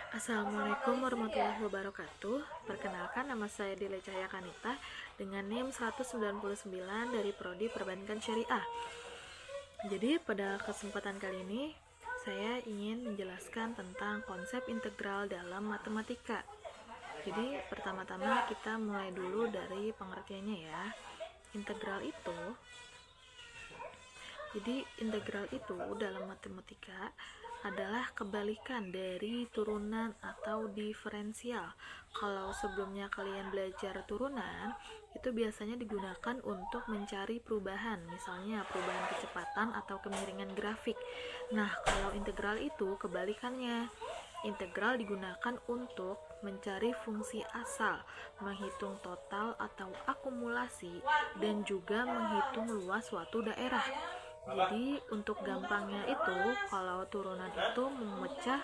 Assalamualaikum warahmatullahi wabarakatuh. Perkenalkan, nama saya Dile Cahya Kanita dengan NIM 199 dari Prodi Perbankan Syariah. Jadi pada kesempatan kali ini saya ingin menjelaskan tentang konsep integral dalam matematika. Jadi pertama-tama kita mulai dulu dari pengertiannya ya. Integral itu dalam matematika adalah kebalikan dari turunan atau diferensial. Kalau sebelumnya kalian belajar turunan, itu biasanya digunakan untuk mencari perubahan, misalnya perubahan kecepatan atau kemiringan grafik. Nah, kalau integral itu kebalikannya. Integral digunakan untuk mencari fungsi asal, menghitung total atau akumulasi, dan juga menghitung luas suatu daerah. Jadi untuk gampangnya itu, kalau turunan itu memecah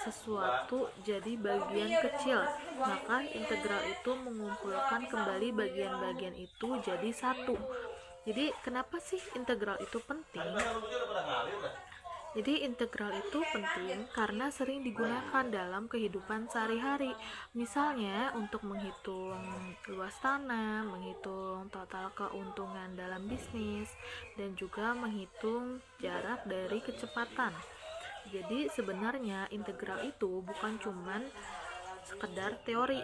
sesuatu jadi bagian kecil, maka integral itu mengumpulkan kembali bagian-bagian itu jadi satu. Jadi kenapa sih integral itu penting? Jadi integral itu penting karena sering digunakan dalam kehidupan sehari-hari. Misalnya untuk menghitung luas tanah, menghitung total keuntungan dalam bisnis, dan juga menghitung jarak dari kecepatan. Jadi sebenarnya integral itu bukan cuman sekedar teori,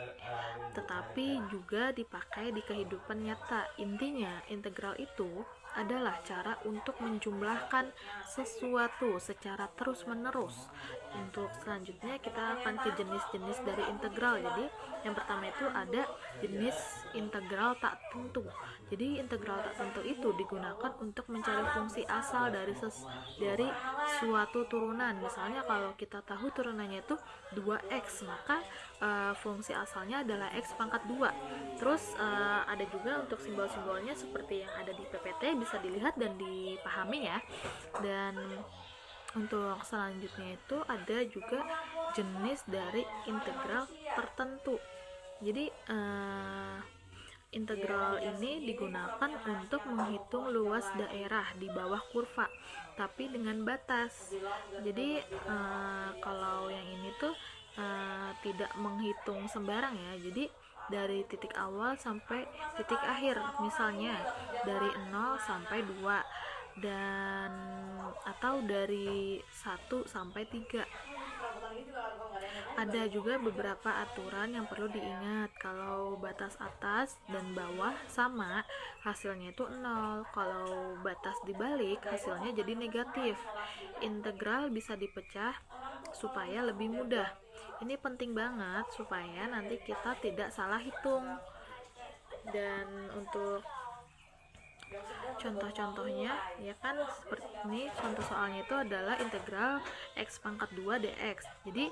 tetapi juga dipakai di kehidupan nyata. Intinya, integral itu adalah cara untuk menjumlahkan sesuatu secara terus-menerus. Untuk selanjutnya kita akan ke jenis-jenis dari integral. Jadi yang pertama itu ada jenis integral tak tentu. Jadi integral tak tentu itu digunakan untuk mencari fungsi asal dari suatu turunan. Misalnya kalau kita tahu turunannya itu 2x, maka fungsi asalnya adalah x pangkat 2. Terus ada juga untuk simbol-simbolnya seperti yang ada di PPT, bisa dilihat dan dipahami ya. Dan untuk selanjutnya itu ada juga jenis dari integral tertentu. Jadi integral ini digunakan untuk menghitung luas daerah di bawah kurva, tapi dengan batas. Jadi kalau yang ini tuh tidak menghitung sembarang ya. Jadi dari titik awal sampai titik akhir, misalnya dari 0 sampai 2, dan atau dari 1 sampai 3. Ada juga beberapa aturan yang perlu diingat. Kalau batas atas dan bawah sama, hasilnya itu 0. Kalau batas dibalik, hasilnya jadi negatif. Integral bisa dipecah supaya lebih mudah. Ini penting banget supaya nanti kita tidak salah hitung. Dan untuk contoh-contohnya ya kan seperti ini, contoh soalnya itu adalah integral x pangkat 2 dx. Jadi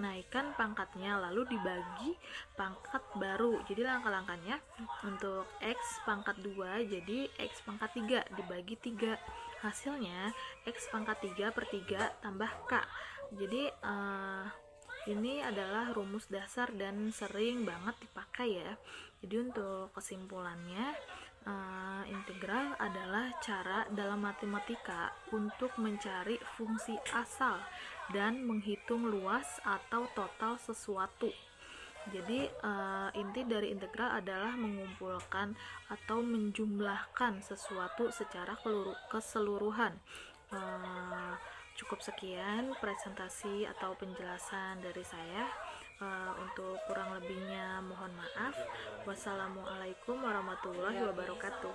naikkan pangkatnya lalu dibagi pangkat baru. Jadi langkah-langkahnya untuk x pangkat 2 jadi x pangkat 3 dibagi 3. Hasilnya x pangkat 3 per 3 tambah k. Jadi ini adalah rumus dasar dan sering banget dipakai ya. Jadi untuk kesimpulannya, integral adalah cara dalam matematika untuk mencari fungsi asal dan menghitung luas atau total sesuatu. Jadi inti dari integral adalah mengumpulkan atau menjumlahkan sesuatu secara keseluruhan. Cukup sekian presentasi atau penjelasan dari saya. Untuk kurang lebihnya mohon maaf. Wassalamualaikum warahmatullahi wabarakatuh.